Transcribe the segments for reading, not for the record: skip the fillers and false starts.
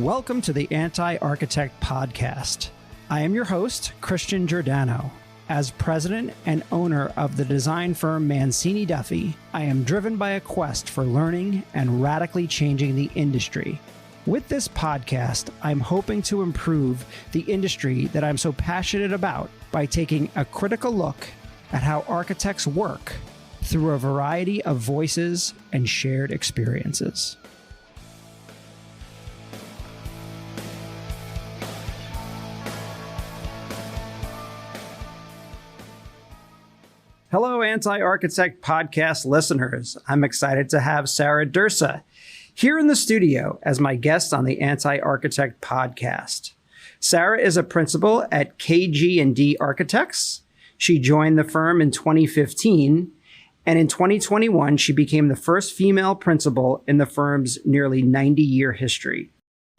Welcome to the Anti-Architect Podcast. I am your host, Christian Giordano. As president and owner of the design firm Mancini Duffy, I am driven by a quest for learning and radically changing the industry. With this podcast, I'm hoping to improve the industry that I'm so passionate about by taking a critical look at how architects work through a variety of voices and shared experiences. Hello, Anti-Architect Podcast listeners. I'm excited to have Sarah Dirsa here in the studio as my guest on the Anti-Architect Podcast. Sarah is a principal at KG+D Architects. She joined the firm in 2015, and in 2021, she became the first female principal in the firm's nearly 90-year history.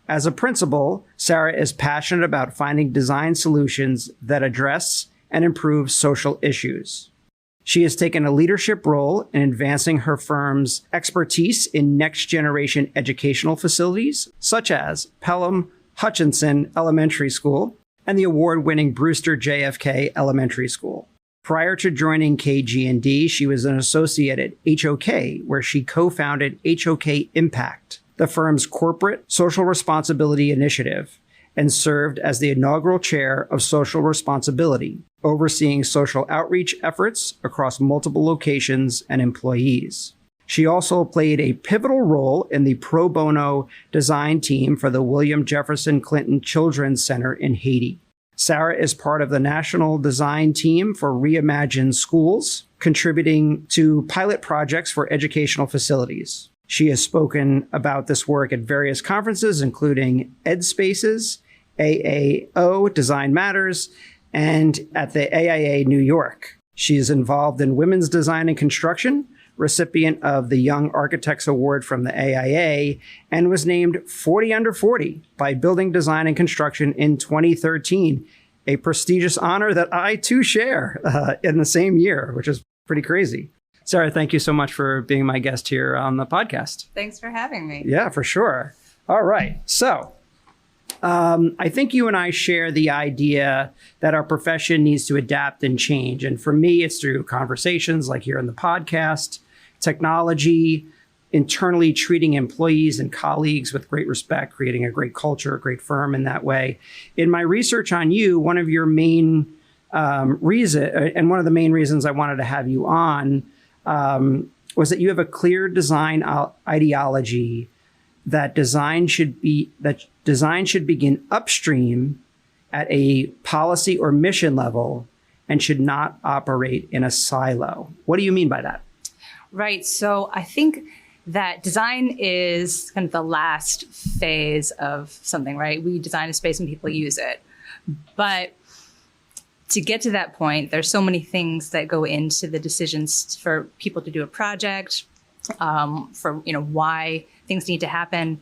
As a principal, Sarah is passionate about finding design solutions that address and improve social issues. She has taken a leadership role in advancing her firm's expertise in next-generation educational facilities, such as Pelham Hutchinson Elementary School and the award-winning Brewster JFK Elementary School. Prior to joining KG+D, she was an associate at HOK, where she co-founded HOK Impact, the firm's corporate social responsibility initiative, and served as the inaugural chair of social responsibility, overseeing social outreach efforts across multiple locations and employees. She also played a pivotal role in the pro bono design team for the William Jefferson Clinton Children's Center in Haiti. Sarah is part of the national design team for Reimagine schools, contributing to pilot projects for educational facilities. She has spoken about this work at various conferences, including EdSpaces, AAO Design Matters, and at the AIA New York. She is involved in women's design and construction, recipient of the Young Architects Award from the AIA, and was named 40 Under 40 by Building Design and Construction in 2013, a prestigious honor that I too share in the same year, which is pretty crazy. Sarah, thank you so much for being my guest here on the podcast. Thanks for having me. Yeah, for sure. All right. So I think you and I share the idea that our profession needs to adapt and change. And for me, it's through conversations like here on the podcast, technology, internally treating employees and colleagues with great respect, creating a great culture, a great firm in that way. In my research on you, one of your main and one of the main reasons I wanted to have you on was that you have a clear design ideology that design should begin upstream at a policy or mission level and should not operate in a silo. What do you mean by that? Right. So I think that design is kind of the last phase of something, right? We design a space and people use it. But to get to that point, there's so many things that go into the decisions for people to do a project, for why things need to happen.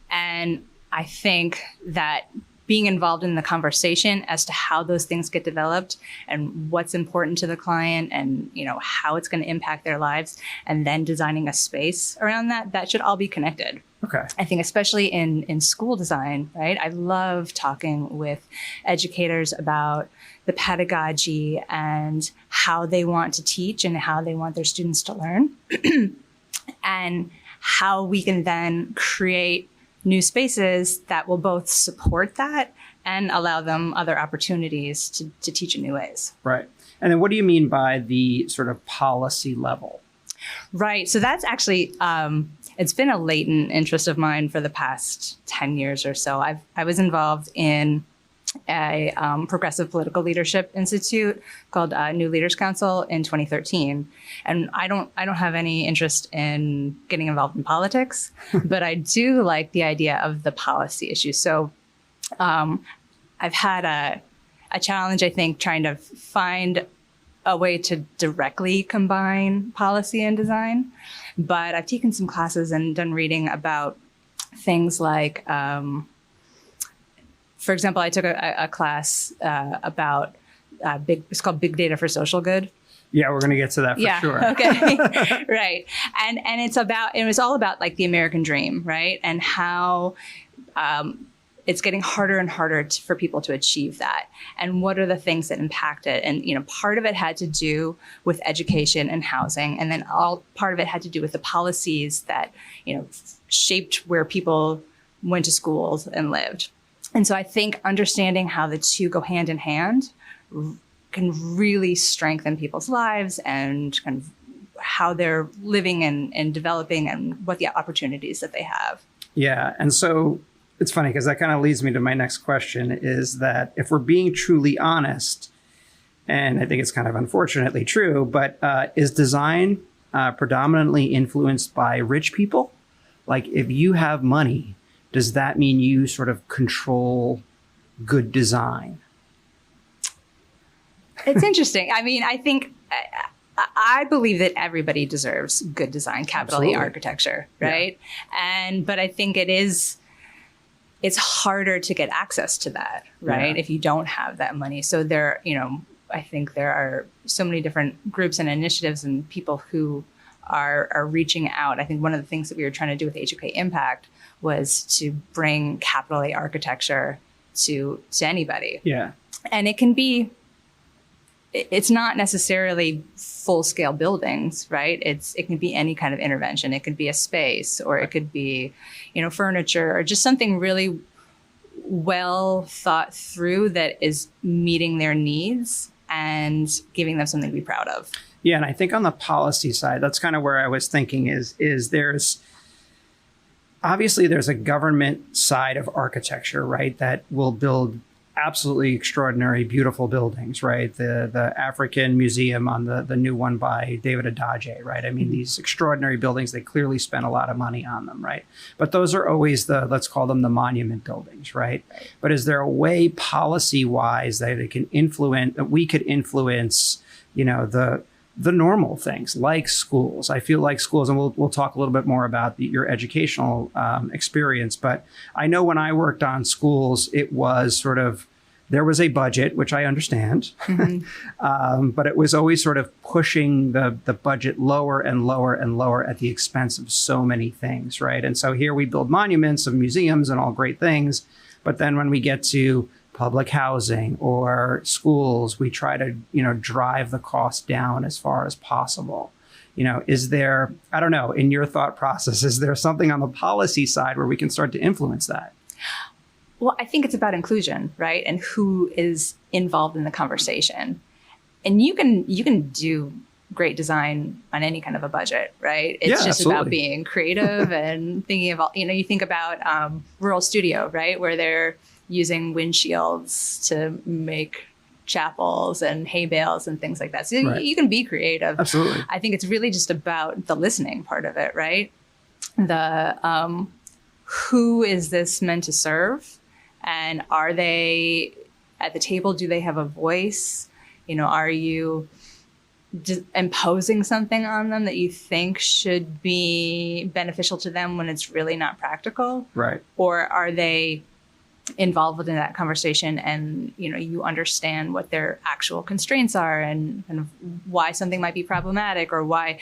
And I think that being involved in the conversation as to how those things get developed and what's important to the client and how it's going to impact their lives, and then designing a space around that should all be connected. Okay. I think especially in school design, right? I love talking with educators about the pedagogy and how they want to teach and how they want their students to learn and how we can then create new spaces that will both support that and allow them other opportunities to teach in new ways. Right. And then what do you mean by the sort of policy level? Right. So that's actually, it's been a latent interest of mine for the past 10 years or so. I was involved in a progressive political leadership institute called New Leaders Council in 2013. And I don't have any interest in getting involved in politics, but I do like the idea of the policy issues. So I've had a challenge, I think, trying to find a way to directly combine policy and design. But I've taken some classes and done reading about things like, for example, I took a class about it's called Big Data for Social Good. Yeah, we're going to get to that for sure. Okay. Right. And it was all about like the American dream, right? And how it's getting harder and harder for people to achieve that. And what are the things that impact it? And, part of it had to do with education and housing. And then part of it had to do with the policies that, shaped where people went to schools and lived. And so I think understanding how the two go hand in hand can really strengthen people's lives and kind of how they're living and developing and what the opportunities that they have. Yeah. And so it's funny because that kind of leads me to my next question is that if we're being truly honest, and I think it's kind of unfortunately true, but is design predominantly influenced by rich people? Like if you have money, does that mean you sort of control good design? It's interesting. I mean, I think I believe that everybody deserves good design, capital E architecture, right? Yeah. But I think it's harder to get access to that, right? Yeah. If you don't have that money. So I think there are so many different groups and initiatives and people who are reaching out. I think one of the things that we were trying to do with HOK Impact was to bring capital A architecture to anybody. Yeah. And it's not necessarily full-scale buildings, right? It can be any kind of intervention. It could be a space, or it could be, furniture, or just something really well thought through that is meeting their needs and giving them something to be proud of. Yeah, and I think on the policy side, that's kind of where I was thinking is there's obviously there's a government side of architecture, right, that will build absolutely extraordinary, beautiful buildings, right? The African Museum on the new one by David Adjaye, right? I mean, these extraordinary buildings, they clearly spent a lot of money on them, right? But those are always let's call them the monument buildings, right? But is there a way policy-wise that we could influence, the normal things like schools? I feel like schools, and we'll talk a little bit more about your educational experience, but I know when I worked on schools, it was sort of, there was a budget, which I understand, but it was always sort of pushing the budget lower and lower and lower at the expense of so many things, right? And so here we build monuments of museums and all great things, but then when we get to public housing or schools, we try to, drive the cost down as far as possible. Is there, I don't know, in your thought process, is there something on the policy side where we can start to influence that? Well, I think it's about inclusion, right? And who is involved in the conversation. And you can do great design on any kind of a budget, right? It's just about being creative and thinking of all, you think about Rural Studio, right? Where they're using windshields to make chapels and hay bales and things like that. So you can be creative. Absolutely. I think it's really just about the listening part of it, right? The who is this meant to serve? And are they at the table? Do they have a voice? Are you imposing something on them that you think should be beneficial to them when it's really not practical? Right. Or are they involved in that conversation and you understand what their actual constraints are and kind of why something might be problematic, or why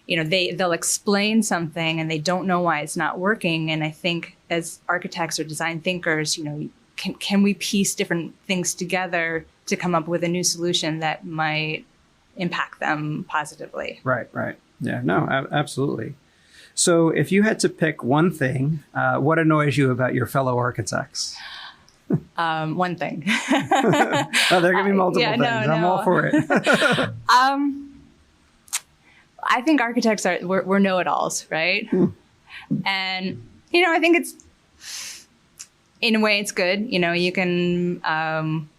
they'll explain something and they don't know why it's not working. And I think as architects or design thinkers, can we piece different things together to come up with a new solution that might impact them positively? Right. Yeah, no, absolutely. So if you had to pick one thing, what annoys you about your fellow architects? One thing. There can be multiple things. I'm all for it. I think architects we're know-it-alls, right? And, I think it's, in a way it's good. You can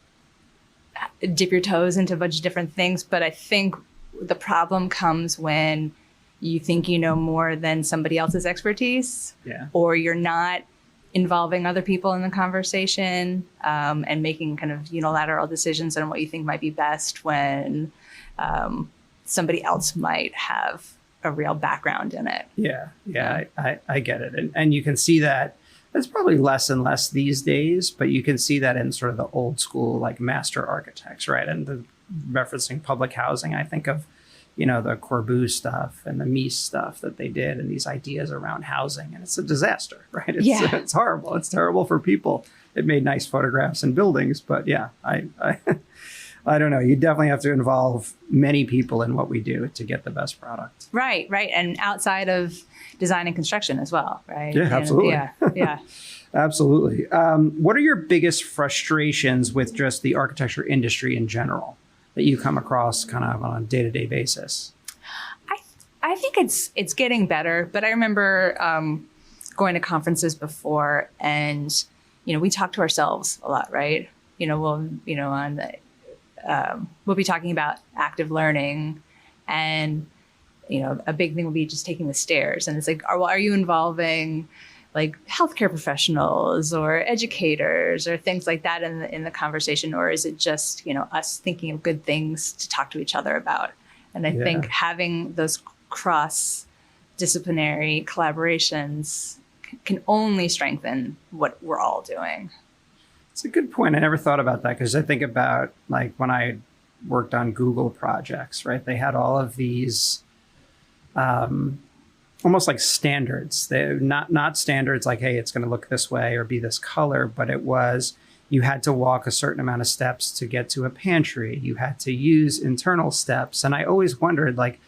dip your toes into a bunch of different things, but I think the problem comes when you think you know more than somebody else's expertise, or you're not involving other people in the conversation and making kind of unilateral decisions on what you think might be best when somebody else might have a real background in it. Yeah. I get it. And you can see that it's probably less and less these days, but you can see that in sort of the old school, like master architects, right? And referencing public housing, I think of the Corbu stuff and the Mies stuff that they did and these ideas around housing. And it's a disaster, right? It's horrible. It's terrible for people. It made nice photographs and buildings, but yeah, I don't know. You definitely have to involve many people in what we do to get the best product. Right. And outside of design and construction as well, right? Yeah, absolutely. Yeah. Absolutely. What are your biggest frustrations with just the architecture industry in general that you come across kind of on a day-to-day basis? I think it's getting better, but I remember going to conferences before, and we talk to ourselves a lot, right? We'll be talking about active learning, and a big thing will be just taking the stairs, and it's like, are you involving like healthcare professionals or educators or things like that in the conversation, or is it just us thinking of good things to talk to each other about? And I think having those cross-disciplinary collaborations can only strengthen what we're all doing. It's a good point. I never thought about that, because I think about like when I worked on Google projects, right? They had all of these almost like standards. They're not standards like, hey, it's going to look this way or be this color, but it was you had to walk a certain amount of steps to get to a pantry. You had to use internal steps. And I always wondered, like,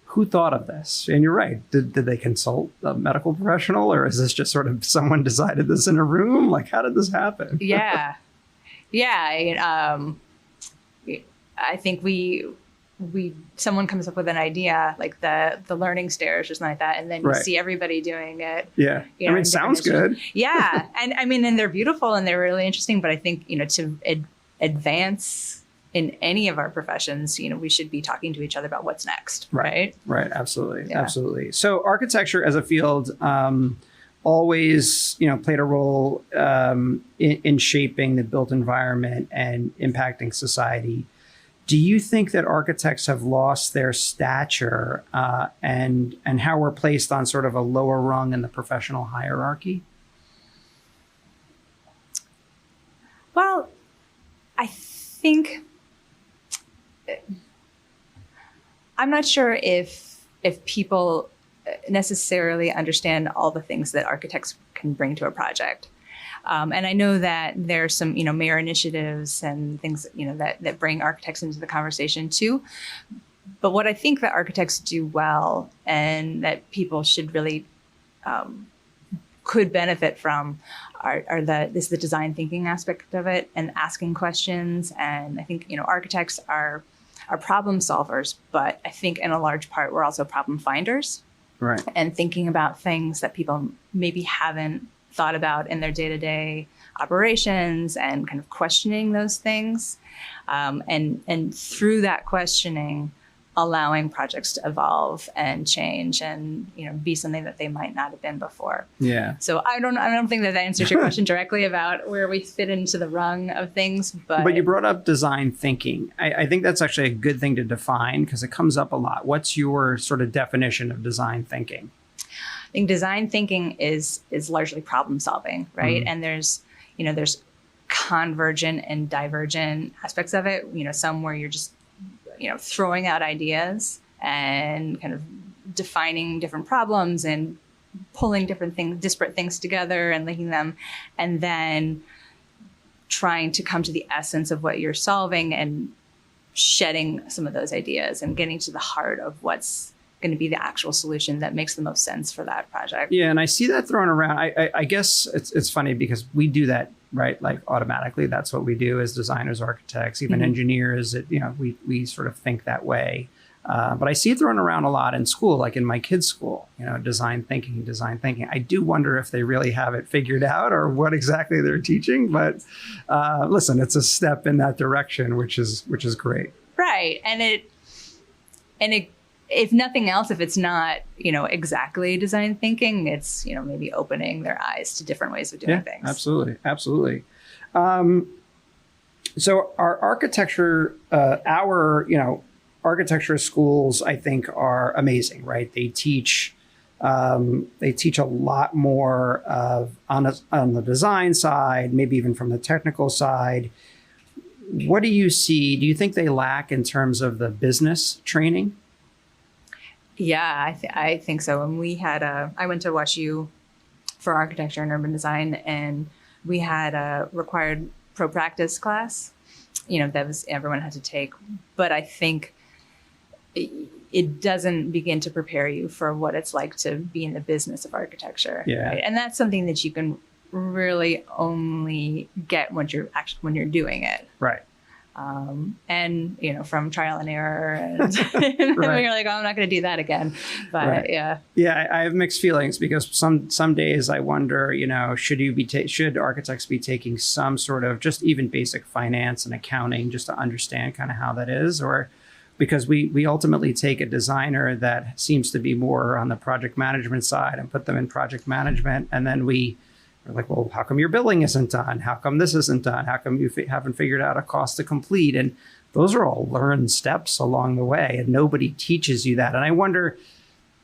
who thought of this? And you're right. Did they consult a medical professional, or is this just sort of someone decided this in a room? Like, how did this happen? Yeah. I think someone comes up with an idea like the learning stairs or something like that, and then you see everybody doing it. Yeah. It sounds good. Yeah. And they're beautiful and they're really interesting, but I think, to advance in any of our professions, we should be talking to each other about what's next. Right. Absolutely. Yeah. Absolutely. So architecture as a field, always, played a role in shaping the built environment and impacting society. Do you think that architects have lost their stature and how we're placed on sort of a lower rung in the professional hierarchy? Well, I think I'm not sure if people necessarily understand all the things that architects can bring to a project. And I know that there's some, mayor initiatives and things, that bring architects into the conversation too. But what I think that architects do well and that people should really could benefit from is the design thinking aspect of it and asking questions. And I think, architects are problem solvers, but I think in a large part, we're also problem finders. Right. And thinking about things that people maybe haven't thought about in their day-to-day operations and kind of questioning those things. And through that questioning, allowing projects to evolve and change and, be something that they might not have been before. Yeah. So I don't think that answers your question directly about where we fit into the rung of things, but you brought up design thinking. I think that's actually a good thing to define because it comes up a lot. What's your sort of definition of design thinking? I think design thinking is largely problem solving, right? Mm-hmm. And there's convergent and divergent aspects of it. Some where you're just throwing out ideas and kind of defining different problems and pulling disparate things together and linking them, and then trying to come to the essence of what you're solving and shedding some of those ideas and getting to the heart of what's going to be the actual solution that makes the most sense for that project. Yeah, and I see that thrown around. I guess it's funny because we do that, right? Like automatically, that's what we do as designers, architects, even engineers. We sort of think that way. But I see it thrown around a lot in school, like in my kids' school. Design thinking. I do wonder if they really have it figured out or what exactly they're teaching. But listen, it's a step in that direction, which is great. Right, and it. If nothing else, if it's not, exactly design thinking, it's, maybe opening their eyes to different ways of doing things. Absolutely. So our architecture, architecture schools, I think, are amazing, right? They teach a lot more on the design side, maybe even from the technical side. What do you see? Do you think they lack in terms of the business training? Yeah, I think so. And I went to WashU for architecture and urban design, and we had a required pro practice class, that was everyone had to take. But I think it doesn't begin to prepare you for what it's like to be in the business of architecture. Yeah. Right? And that's something that you can really only get when you're doing it. Right. And from trial and error, and Right. you're like, oh, I'm not going to do that again. But Right. Yeah, I have mixed feelings because some days I wonder, should architects be taking some sort of just even basic finance and accounting just to understand kind of how that is, or because we ultimately take a designer that seems to be more on the project management side and put them in project management, and then we're like, well, how come your billing isn't done? How come this isn't done? How come you haven't figured out a cost to complete? And those are all learned steps along the way, and nobody teaches you that. And I wonder,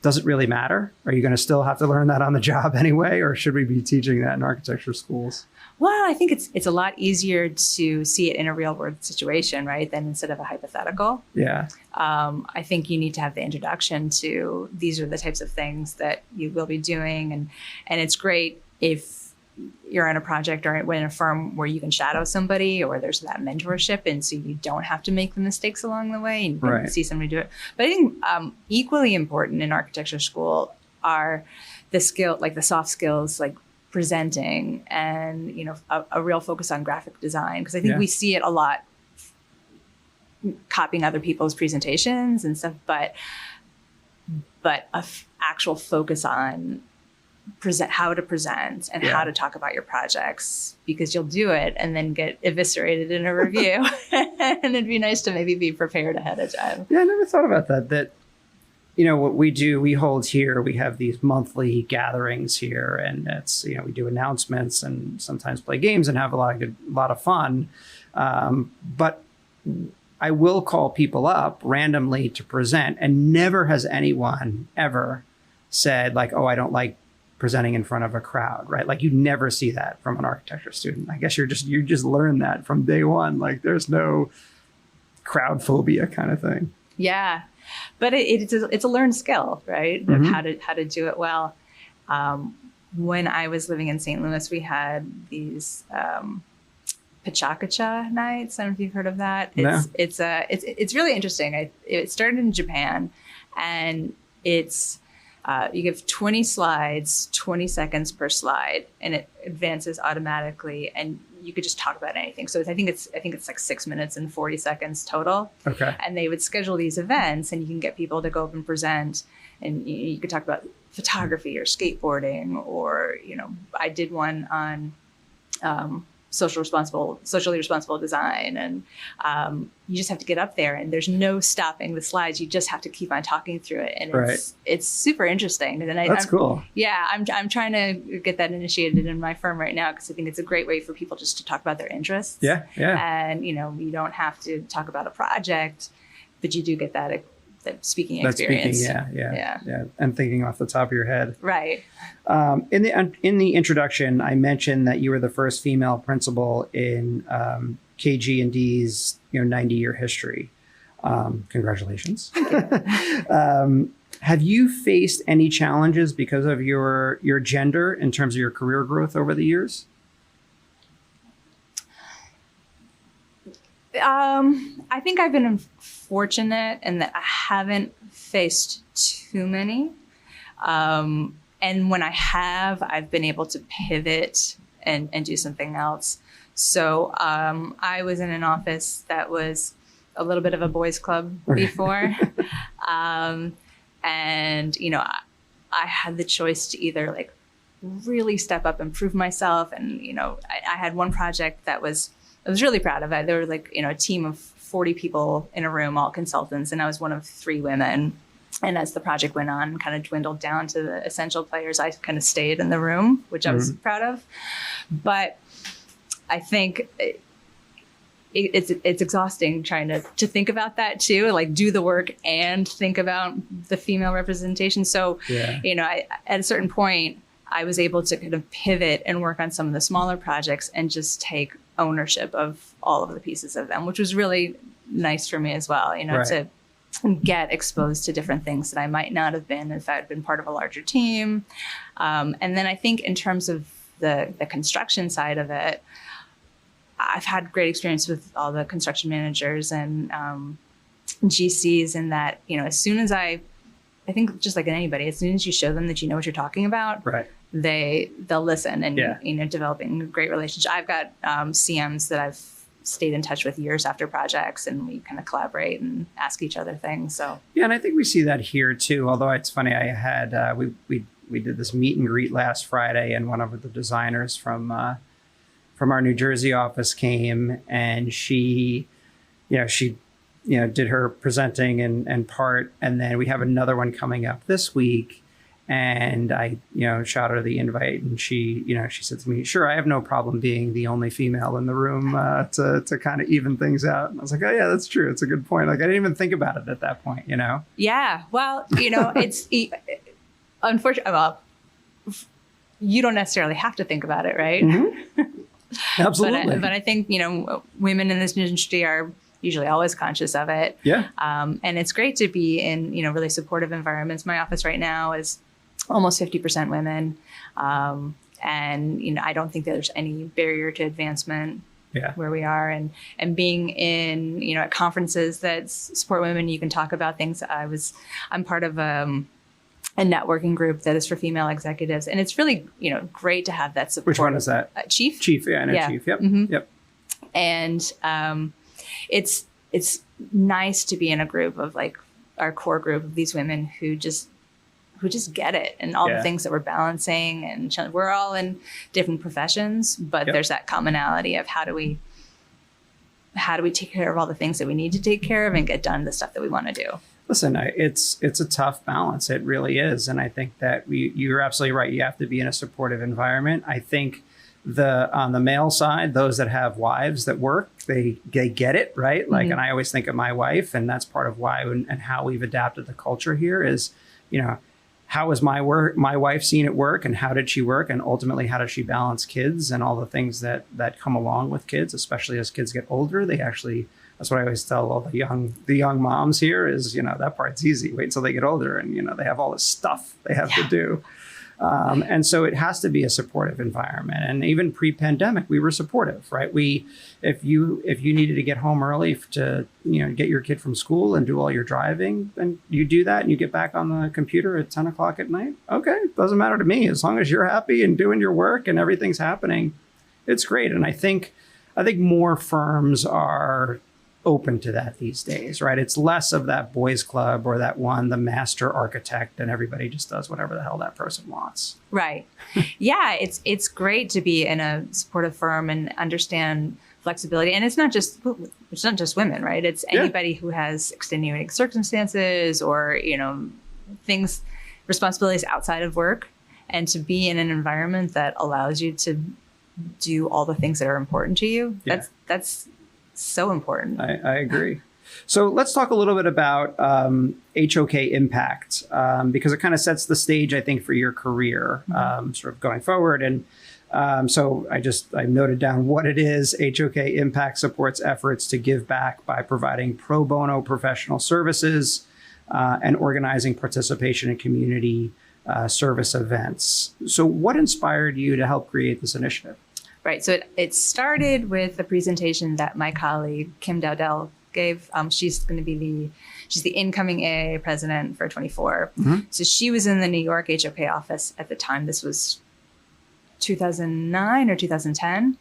does it really matter? Are you going to still have to learn that on the job anyway, or should we be teaching that in architecture schools? Well, I think it's a lot easier to see it in a real world situation, right, than instead of a hypothetical. Yeah. I think you need to have the introduction to these are the types of things that you will be doing, and it's great if you're in a project or in a firm where you can shadow somebody or there's that mentorship, and so you don't have to make the mistakes along the way and you can see somebody do it. But I think equally important in architecture school are the soft skills, like presenting and a real focus on graphic design, because I think we see it a lot copying other people's presentations and stuff, but actual focus on how to present and how to talk about your projects, because you'll do it and then get eviscerated in a review. And it'd be nice to maybe be prepared ahead of time. Yeah, I never thought about that. What we do, we hold here, we have these monthly gatherings here, and it's, we do announcements and sometimes play games and have a lot of fun. But I will call people up randomly to present, and never has anyone ever said like, oh, I don't like presenting in front of a crowd, right? Like you never see that from an architecture student. I guess you just learn that from day one. Like there's no crowd phobia kind of thing. Yeah, but it's a learned skill, right? Of how to do it well. When I was living in St. Louis, we had these Pachakacha nights. I don't know if you've heard of that. It's really interesting. It started in Japan, and it's you give 20 slides, 20 seconds per slide, and it advances automatically, and you could just talk about anything. So I think it's like 6 minutes and 40 seconds total. Okay. And they would schedule these events, and you can get people to go up and present, and you could talk about photography or skateboarding, or I did one on socially responsible design, and you just have to get up there, and there's no stopping the slides. You just have to keep on talking through it, and it's super interesting. And that's cool. Yeah, I'm trying to get that initiated in my firm right now, because I think it's a great way for people just to talk about their interests. Yeah. And you don't have to talk about a project, but you do get that speaking experience. Yeah. And thinking off the top of your head. Right. In the introduction, I mentioned that you were the first female principal in KG+D's 90-year history. Congratulations. Have you faced any challenges because of your gender in terms of your career growth over the years? I think I've been fortunate in that I haven't faced too many. And when I have, I've been able to pivot and do something else. So I was in an office that was a little bit of a boys' club before. And, I had the choice to either like really step up and prove myself. And, I had one project that I was really proud of it. There were like, a team of 40 people in a room, all consultants, and I was one of 3 women. And as the project went on, kind of dwindled down to the essential players, I kind of stayed in the room, which I was proud of. But I think it's exhausting trying to think about that too, like do the work and think about the female representation. So, at a certain point, I was able to kind of pivot and work on some of the smaller projects and just take ownership of all of the pieces of them, which was really nice for me as well, get exposed to different things that I might not have been if I'd been part of a larger team. And then I think in terms of the construction side of it, I've had great experience with all the construction managers and GCs in that, as soon as I think just like anybody, as soon as you show them that you know what you're talking about, right, they'll listen and, developing a great relationship. I've got CMs that I've stayed in touch with years after projects, and we kind of collaborate and ask each other things. So yeah, and I think we see that here too. Although it's funny, I had we did this meet and greet last Friday, and one of the designers from our New Jersey office came, and she did her presenting and part, and then we have another one coming up this week. And I, shot her the invite, and she said to me, "Sure, I have no problem being the only female in the room to kind of even things out." And I was like, "Oh yeah, that's true. It's a good point." Like I didn't even think about it at that point, Yeah. Well, it's unfortunately, well, you don't necessarily have to think about it, right? Mm-hmm. Absolutely. But I think women in this industry are usually always conscious of it. Yeah. And it's great to be in really supportive environments. My office right now is almost 50% women. And, I don't think there's any barrier to advancement where we are. And being in, at conferences that support women, you can talk about things. I'm part of a networking group that is for female executives. And it's really, great to have that support. Which one is that? Chief. Chief, yeah, I know Chief. Yep. Mm-hmm. Yep. And it's nice to be in a group of like our core group of these women who just get it, and all the things that we're balancing, and we're all in different professions, but there's that commonality of how do we take care of all the things that we need to take care of and get done the stuff that we want to do. Listen, it's a tough balance. It really is. And I think that you're absolutely right. You have to be in a supportive environment. I think on the male side, those that have wives that work, they get it, right? Like, and I always think of my wife, and that's part of why and how we've adapted the culture here is, how is my wife seen at work, and how did she work, and ultimately how does she balance kids and all the things that come along with kids, especially as kids get older. That's what I always tell all the young moms here is, that part's easy. Wait till they get older, and they have all this stuff they have to do. And so it has to be a supportive environment. And even pre-pandemic, we were supportive, right? If you needed to get home early to, get your kid from school and do all your driving, then you do that and you get back on the computer at 10 o'clock at night. Okay. Doesn't matter to me. As long as you're happy and doing your work and everything's happening, it's great. And I think more firms are open to that these days, right? It's less of that boys club or the master architect, and everybody just does whatever the hell that person wants. Right. Yeah. It's great to be in a supportive firm and understand flexibility. And it's not just women, right? It's anybody who has extenuating circumstances or, responsibilities outside of work, and to be in an environment that allows you to do all the things that are important to you. That's so important. I agree. So let's talk a little bit about HOK impact, because it kind of sets the stage, I think, for your career, sort of going forward. And so I noted down what it is. HOK impact supports efforts to give back by providing pro bono professional services and organizing participation in community service events. So what inspired you to help create this initiative? Right. So it started with a presentation that my colleague, Kim Dowdell, gave. She's the incoming AIA president for 24. Mm-hmm. So she was in the New York HOK office at the time. This was 2009 or 2010.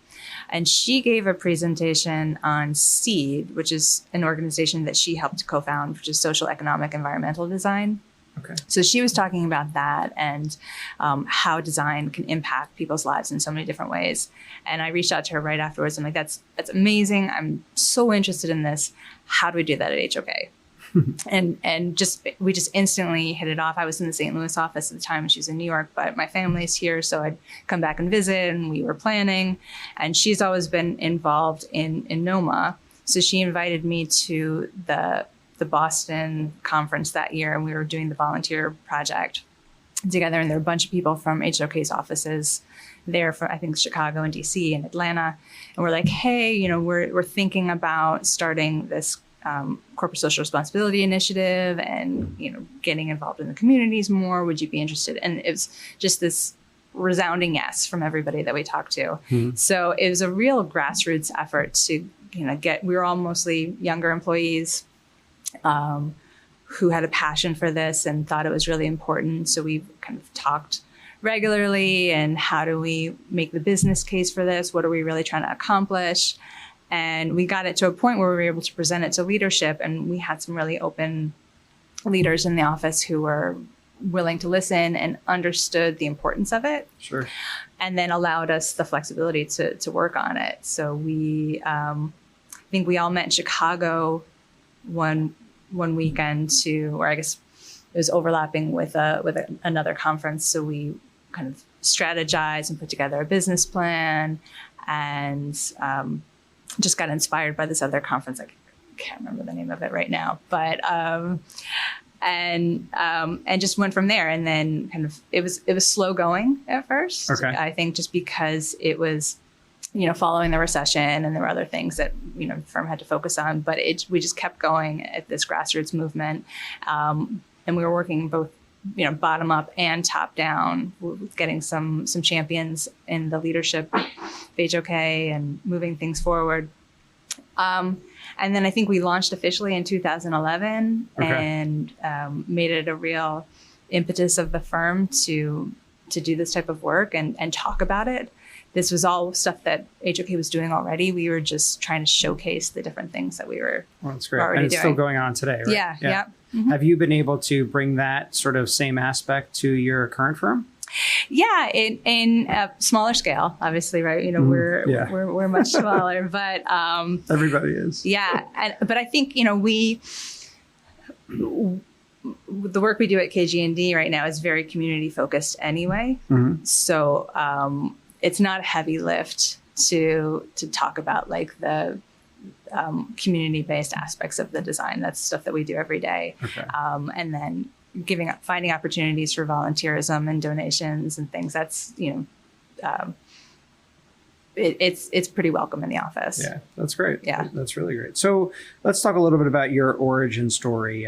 And she gave a presentation on SEED, which is an organization that she helped co-found, which is social, economic, environmental design. Okay. So she was talking about that and how design can impact people's lives in so many different ways. And I reached out to her right afterwards. I'm like, that's amazing. I'm so interested in this. How do we do that at HOK? and we just instantly hit it off. I was in the St. Louis office at the time, and she was in New York, but my family's here, so I'd come back and visit, and we were planning. And she's always been involved in NOMA. So she invited me to the Boston conference that year, and we were doing the volunteer project together. And there were a bunch of people from HOK's offices there for, I think, Chicago and DC and Atlanta. And we're like, hey, we're thinking about starting this corporate social responsibility initiative and, getting involved in the communities more? Would you be interested? And it was just this resounding yes from everybody that we talked to. So it was a real grassroots effort to, we were all mostly younger employees who had a passion for this and thought it was really important. So we kind of talked regularly, and how do we make the business case for this? What are we really trying to accomplish? And we got it to a point where we were able to present it to leadership, and we had some really open leaders in the office who were willing to listen and understood the importance of it. Sure. And then allowed us the flexibility to work on it. So we, I think we all met in Chicago one weekend or I guess it was overlapping with another conference. So we kind of strategized and put together a business plan, and just got inspired by this other conference. I can't remember the name of it right now, but and just went from there. And then kind of it was slow going at first. Okay. I think just because it was, following the recession, and there were other things that, the firm had to focus on, but we just kept going at this grassroots movement. And we were working both, bottom up and top down, with getting some champions in the leadership of HOK and moving things forward. And then I think we launched officially in 2011, and made it a real impetus of the firm to do this type of work and talk about it. This was all stuff that HOK was doing already. We were just trying to showcase the different things that we were that's great. already And it's doing. still going on today, right? Yeah. Mm-hmm. Have you been able to bring that sort of same aspect to your current firm? Yeah, in a smaller scale, obviously, right? We're much smaller, but everybody is. Yeah, but I think the work we do at KG+D right now is very community focused anyway. Mm-hmm. So it's not a heavy lift to talk about like the community based aspects of the design. That's stuff that we do every day, and then finding opportunities for volunteerism and donations and things. That's it's pretty welcome in the office. Yeah, that's great. Yeah, that's really great. So let's talk a little bit about your origin story.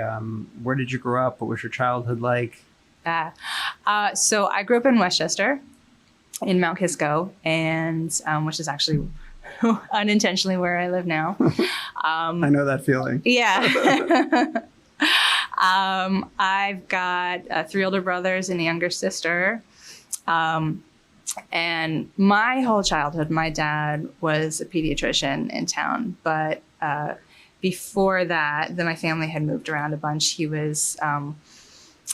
Where did you grow up? What was your childhood like? So I grew up in Westchester, in Mount Kisco, and which is actually unintentionally where I live now. I know that feeling. Yeah. I've got 3 older brothers and a younger sister. And my whole childhood, my dad was a pediatrician in town. But before that, then my family had moved around a bunch.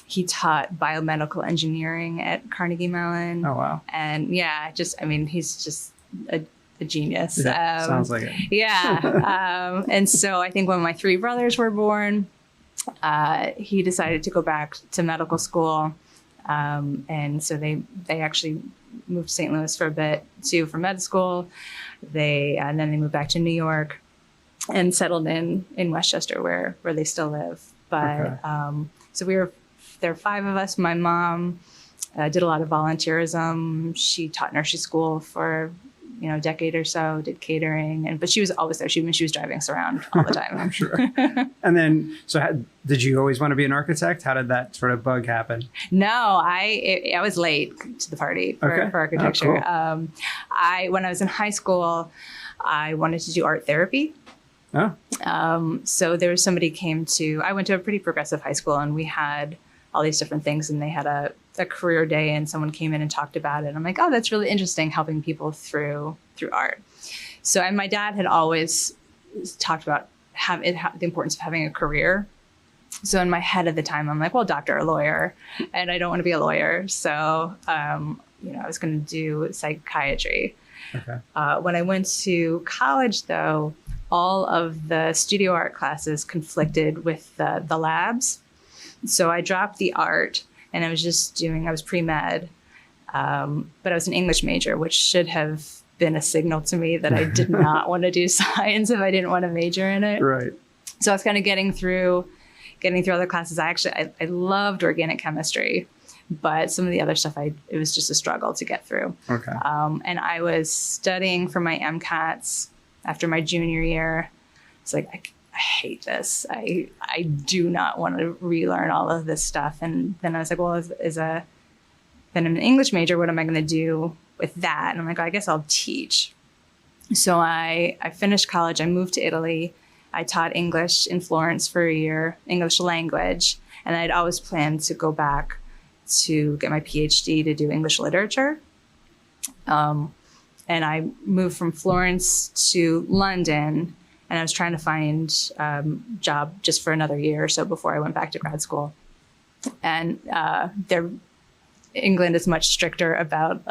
He taught biomedical engineering at Carnegie Mellon. Oh, wow. And yeah, he's just a genius. Yeah, sounds like it. Yeah. And so I think when my 3 brothers were born, he decided to go back to medical school. And so they actually moved to St. Louis for a bit too, for med school. And then they moved back to New York and settled in Westchester where they still live. But, so there were 5 of us. My mom did a lot of volunteerism. She taught nursery school for a decade or so, did catering, but she was always there. She was driving us around all the time. I'm sure. And then, did you always want to be an architect? How did that sort of bug happen? No, I was late to the party for architecture. Oh, cool. When I was in high school, I wanted to do art therapy. Oh. So there was somebody I went to a pretty progressive high school, and we had all these different things, and they had a career day, and someone came in and talked about it. I'm like, oh, that's really interesting, helping people through art. So, and my dad had always talked about the importance of having a career. So in my head at the time, I'm like, well, doctor or lawyer, and I don't want to be a lawyer. So, I was going to do psychiatry. Okay. When I went to college, though, all of the studio art classes conflicted with the labs. So I dropped the art, and I was pre-med, but I was an English major, which should have been a signal to me that I did not want to do science if I didn't want to major in it. Right. So I was kind of getting through other classes. I loved organic chemistry, but some of the other stuff, it was just a struggle to get through. Okay. And I was studying for my MCATs after my junior year. It's like, I hate this. I do not want to relearn all of this stuff. And then I was like, well, then I'm an English major. What am I going to do with that? And I'm like, I guess I'll teach. So I finished college. I moved to Italy. I taught English in Florence for a year, English language. And I'd always planned to go back to get my PhD to do English literature. And I moved from Florence to London, and I was trying to find a job just for another year or so before I went back to grad school. And England is much stricter about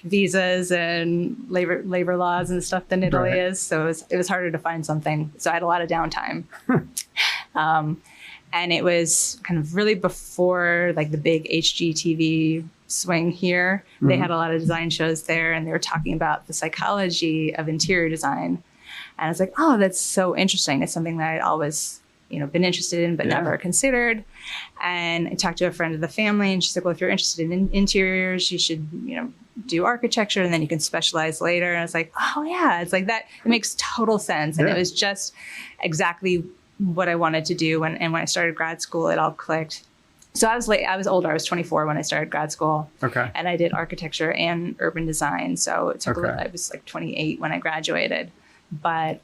visas and labor laws and stuff than Italy is. So it was harder to find something. So I had a lot of downtime. And it was kind of really before like the big HGTV swing here. They had a lot of design shows there, and they were talking about the psychology of interior design. And I was like, oh, that's so interesting. It's something that I'd always, been interested in, but never considered. And I talked to a friend of the family, and she's like, well, if you're interested in interiors, you should, do architecture, and then you can specialize later. And I was like, oh yeah, it's like that. It makes total sense. And it was just exactly what I wanted to do. And when I started grad school, it all clicked. So I was older. I was 24 when I started grad school. Okay. And I did architecture and urban design. So it took I was like 28 when I graduated. But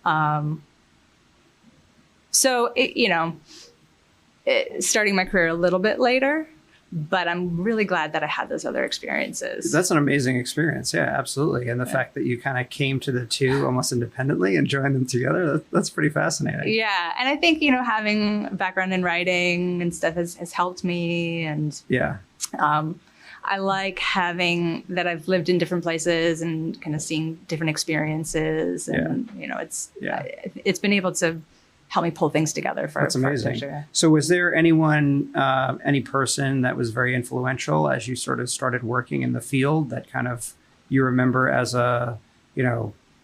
starting my career a little bit later, but I'm really glad that I had those other experiences. That's an amazing experience. Yeah, absolutely. And the fact that you kind of came to the two almost independently and joined them together, that's pretty fascinating. Yeah. And I think, having a background in writing and stuff has helped me. And I like having that I've lived in different places and kind of seeing different experiences. And, it's been able to help me pull things together for. That's amazing. So was there anyone, any person that was very influential as you sort of started working in the field that kind of you remember as a,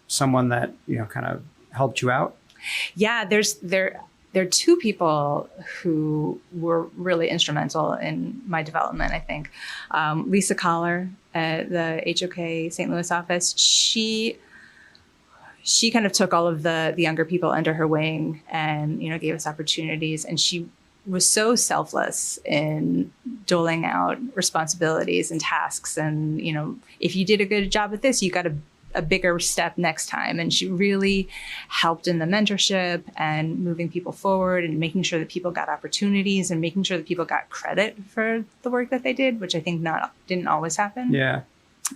someone that, kind of helped you out? Yeah, there are two people who were really instrumental in my development, I think. Lisa Collar at the HOK St. Louis office, she kind of took all of the younger people under her wing and, gave us opportunities. And she was so selfless in doling out responsibilities and tasks. And, if you did a good job at this, you got a bigger step next time. And she really helped in the mentorship and moving people forward and making sure that people got opportunities and making sure that people got credit for the work that they did, which I think didn't always happen. Yeah.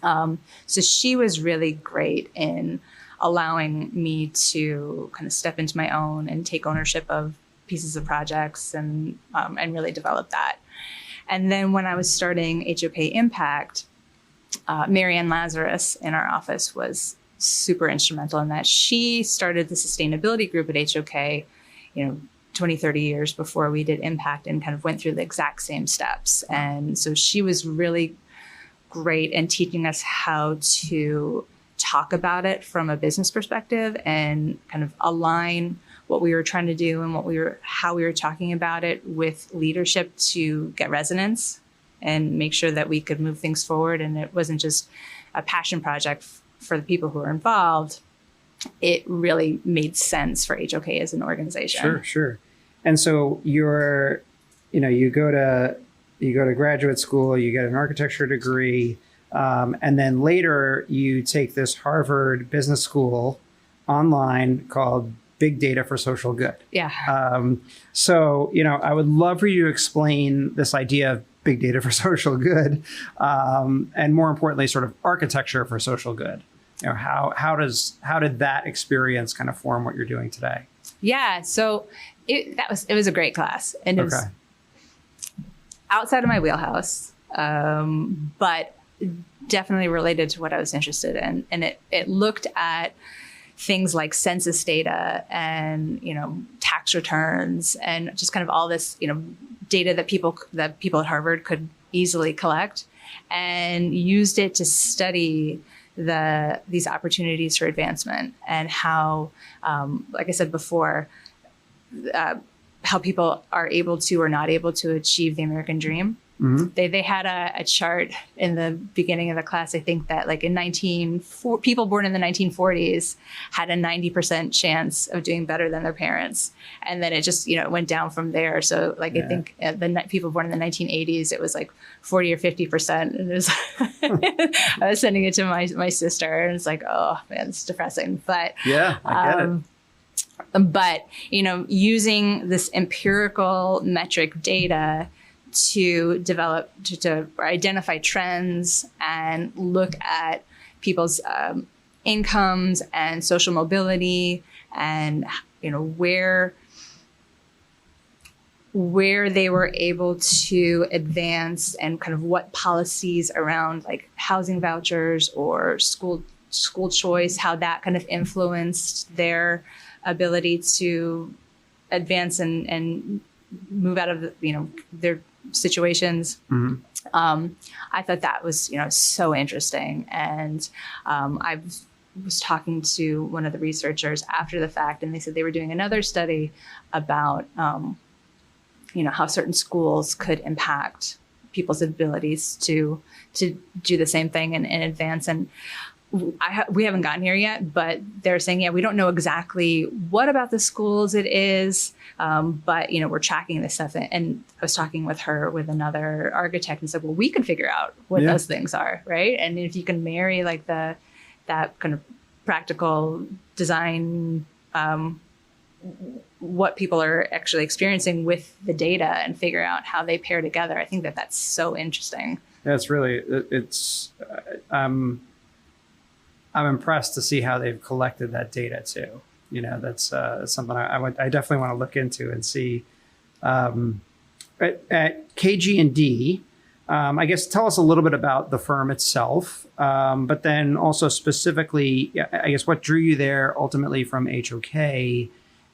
So she was really great in allowing me to kind of step into my own and take ownership of pieces of projects and really develop that. And then when I was starting HOK Impact, Marianne Lazarus in our office was super instrumental in that. She started the sustainability group at HOK, 20, 30 years before we did Impact, and kind of went through the exact same steps. And so she was really great in teaching us how to talk about it from a business perspective and kind of align what we were trying to do and how we were talking about it with leadership to get resonance and make sure that we could move things forward. And it wasn't just a passion project for the people who were involved. It really made sense for HOK as an organization. Sure. And so you go to graduate school, you get an architecture degree, and then later you take this Harvard Business School online called Big Data for Social Good. Yeah. So, I would love for you to explain this idea of big data for social good, and more importantly, sort of architecture for social good. How did that experience kind of form what you're doing today? Yeah. So it was a great class, and it was outside of my wheelhouse, but definitely related to what I was interested in. And it looked at things like census data and, tax returns and just kind of all this, data that people at Harvard could easily collect, and used it to study these opportunities for advancement and how, like I said before, how people are able to or not able to achieve the American dream. They had a chart in the beginning of the class. I think that like people born in the 1940s had a 90% chance of doing better than their parents. And then it just, went down from there. So like, I think the people born in the 1980s, it was like 40 or 50%. And it was, I was sending it to my sister and it's like, oh man, it's depressing. But yeah, I get it. But, using this empirical metric data to develop, to identify trends and look at people's incomes and social mobility and, where they were able to advance and kind of what policies around like housing vouchers or school choice, how that kind of influenced their ability to advance and move out of their situations. I thought that was so interesting, and I was talking to one of the researchers after the fact, and they said they were doing another study about how certain schools could impact people's abilities to do the same thing and advance. And we haven't gotten here yet, but they're saying, we don't know exactly what about the schools it is, but we're tracking this stuff. And I was talking with another architect and said, well, we can figure out what those things are, right? And if you can marry like that kind of practical design, what people are actually experiencing with the data and figure out how they pair together, I think that's so interesting. That's really, I'm impressed to see how they've collected that data too. That's something I definitely want to look into and see. At KG+D, I guess tell us a little bit about the firm itself, but then also specifically, I guess what drew you there ultimately from HOK,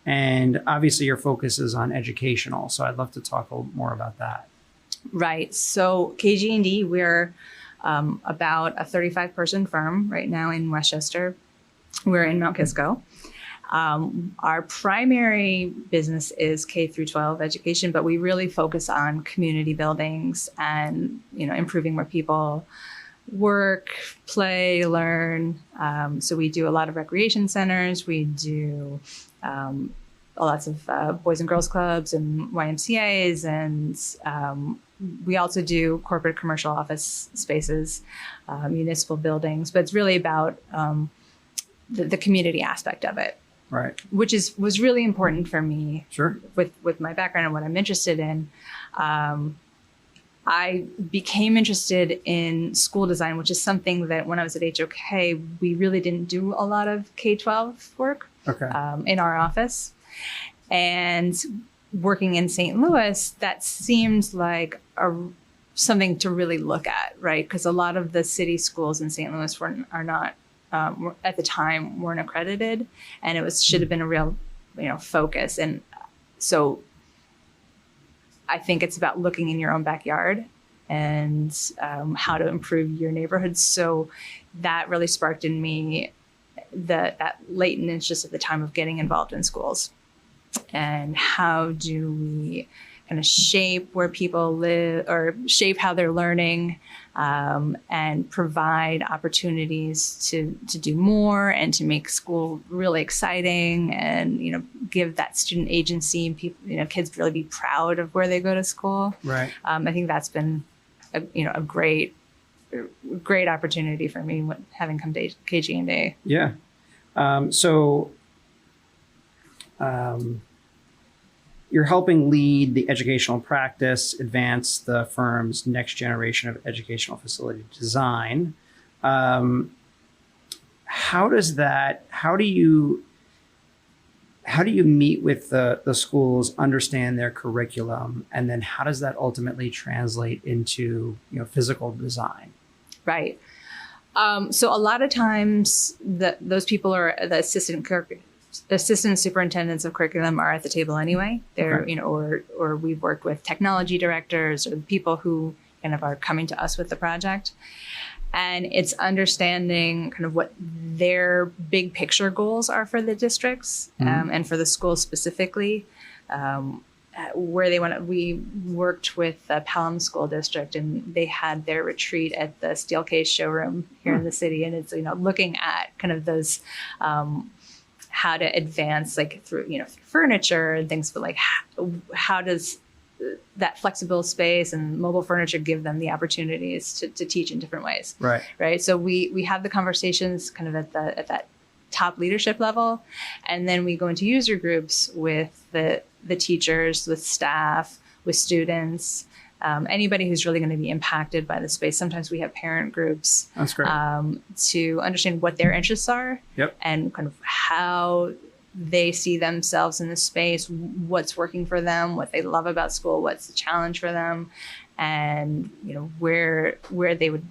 and obviously your focus is on educational. So I'd love to talk a little more about that. Right. So KG+D, we're about a 35-person firm right now in Westchester. We're in Mount Kisco. Our primary business is K through 12 education, but we really focus on community buildings and improving where people work, play, learn. So we do a lot of recreation centers. We do lots of boys and girls clubs and YMCAs, and we also do corporate commercial office spaces, municipal buildings, but it's really about the community aspect of it. Right. Which was really important for me. Sure. With my background and what I'm interested in. I became interested in school design, which is something that when I was at HOK, we really didn't do a lot of K-12 work in our office. And working in St. Louis, that seems like something to really look at, right? Because a lot of the city schools in St. Louis are not, at the time, weren't accredited, and it should have been a real, focus. And so I think it's about looking in your own backyard and how to improve your neighborhood. So that really sparked in me that latent interest at the time of getting involved in schools. And how do we kind of shape where people live or shape how they're learning, and provide opportunities to do more and to make school really exciting and, give that student agency and people, kids really be proud of where they go to school. Right. I think that's been a great opportunity for me having come to KG+D. Yeah. You're helping lead the educational practice, advance the firm's next generation of educational facility design. How do you meet with the schools, understand their curriculum, and then how does that ultimately translate into physical design? Right. So a lot of times those people are the assistant superintendents of curriculum are at the table anyway. They're, or we've worked with technology directors or the people who kind of are coming to us with the project. And it's understanding kind of what their big picture goals are for the districts, and for the schools specifically. where they want to. We worked with the Pelham School District, and they had their retreat at the Steelcase showroom here in the city. And it's, looking at kind of those, how to advance like through, furniture and things, but like how does that flexible space and mobile furniture give them the opportunities to teach in different ways. Right. So we have the conversations kind of at that top leadership level. And then we go into user groups with the teachers, with staff, with students, anybody who's really going to be impacted by the space. Sometimes we have parent groups. That's great. To understand what their interests are. Yep. And kind of how they see themselves in the space, what's working for them, what they love about school, what's the challenge for them, and where they would,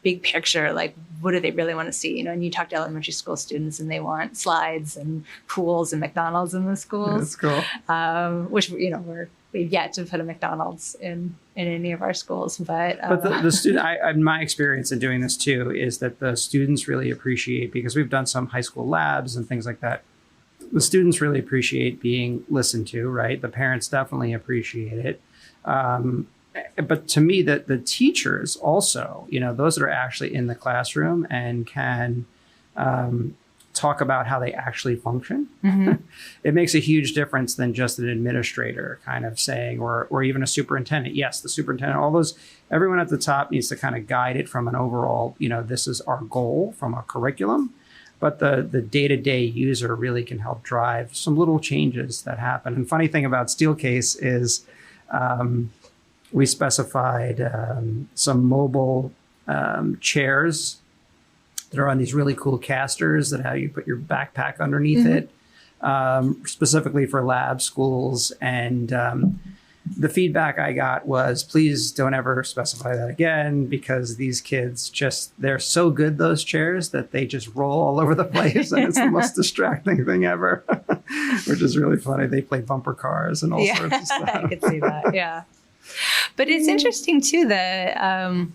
big picture, like what do they really want to see? And you talk to elementary school students and they want slides and pools and McDonald's in the schools. That's cool. Which we've yet to put a McDonald's in any of our schools, but the student, my experience in doing this too is that the students really appreciate, because we've done some high school labs and things like that. The students really appreciate being listened to, right? The parents definitely appreciate it. But to me, the teachers also, those that are actually in the classroom and can talk about how they actually function. Mm-hmm. It makes a huge difference than just an administrator kind of saying, or even a superintendent. Yes, the superintendent, everyone at the top needs to kind of guide it from an overall, this is our goal from a curriculum. But the day-to-day user really can help drive some little changes that happen. And funny thing about Steelcase is we specified some mobile chairs that are on these really cool casters that how you put your backpack underneath it, specifically for lab schools. And the feedback I got was, please don't ever specify that again, because these kids they're so good, those chairs, that they just roll all over the place. And it's the most distracting thing ever, which is really funny. They play bumper cars and all sorts of stuff. I could see that. Yeah. But it's interesting too that,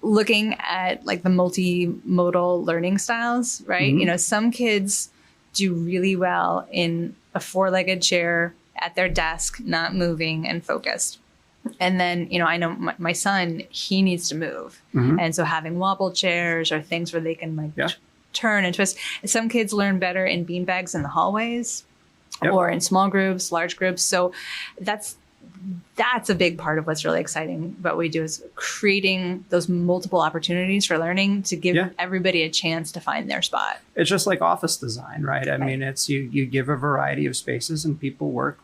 looking at like the multimodal learning styles, right? Mm-hmm. Some kids do really well in a four-legged chair at their desk, not moving and focused. And then, I know my son, he needs to move. Mm-hmm. And so having wobble chairs or things where they can turn and twist. Some kids learn better in beanbags in the hallways or in small groups, large groups. So that's a big part of what's really exciting about what we do, is creating those multiple opportunities for learning to give everybody a chance to find their spot. It's just like office design, right? I mean, it's you give a variety of spaces and people work,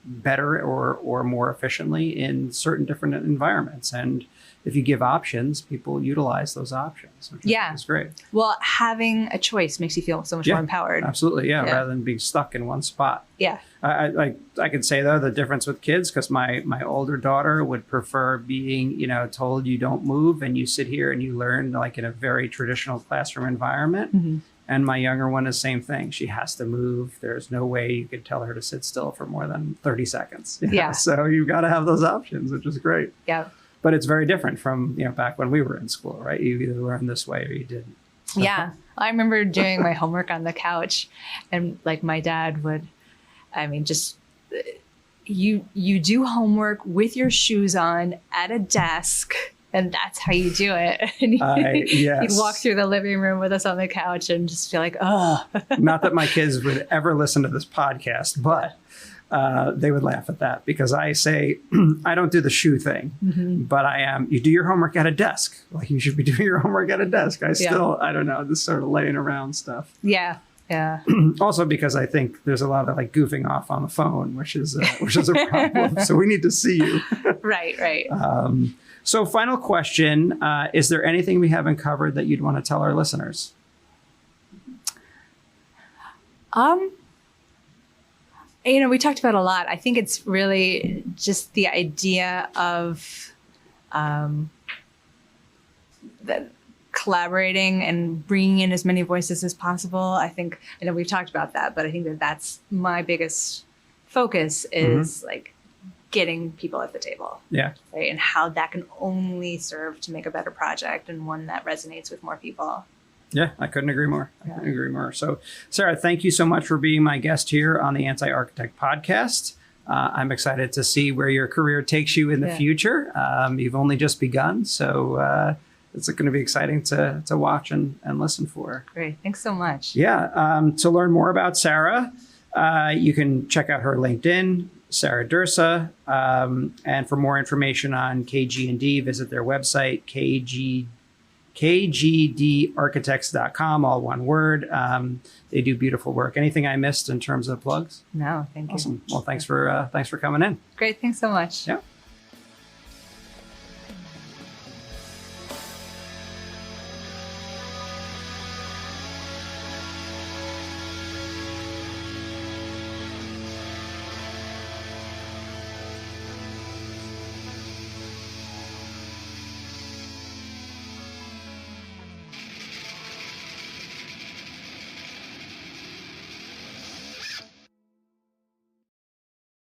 better or more efficiently in certain different environments. And if you give options, people utilize those options, which is great. Well, having a choice makes you feel so much more empowered. Absolutely, rather than being stuck in one spot. Yeah. I could say, though, the difference with kids, because my older daughter would prefer being, told you don't move and you sit here and you learn like in a very traditional classroom environment. Mm-hmm. And my younger one is the same thing. She has to move. There's no way you could tell her to sit still for more than 30 seconds. Yeah. So you've got to have those options, which is great. Yeah. But it's very different from, back when we were in school, right? You either learned this way or you didn't. Yeah. I remember doing my homework on the couch, and like my dad would, you do homework with your shoes on at a desk, and that's how you do it. And he'd walk through the living room with us on the couch and just feel like, oh. Not that my kids would ever listen to this podcast, but they would laugh at that, because I say, I don't do the shoe thing, but you do your homework at a desk. Like, you should be doing your homework at a desk. I don't know, this sort of laying around stuff. Yeah. Yeah. Also, because I think there's a lot of like goofing off on the phone, which is a problem. So we need to see you. Right. So final question, is there anything we haven't covered that you'd want to tell our listeners? We talked about a lot. I think it's really just the idea of that collaborating and bringing in as many voices as possible. I know we've talked about that, but I think that's my biggest focus is like getting people at the table. Yeah. Right. And how that can only serve to make a better project and one that resonates with more people. Yeah, I couldn't agree more. I couldn't agree more. So, Sarah, thank you so much for being my guest here on the Anti-Architect podcast. I'm excited to see where your career takes you in the future. You've only just begun, so it's going to be exciting to watch and listen for. Great. Thanks so much. Yeah. To learn more about Sarah, you can check out her LinkedIn, Sarah Dirsa. And for more information on KG+D, visit their website, KGDarchitects.com, all one word. They do beautiful work. Anything I missed in terms of plugs? No, thank you. Awesome. Well, thanks for coming in. Great. Thanks so much. Yeah.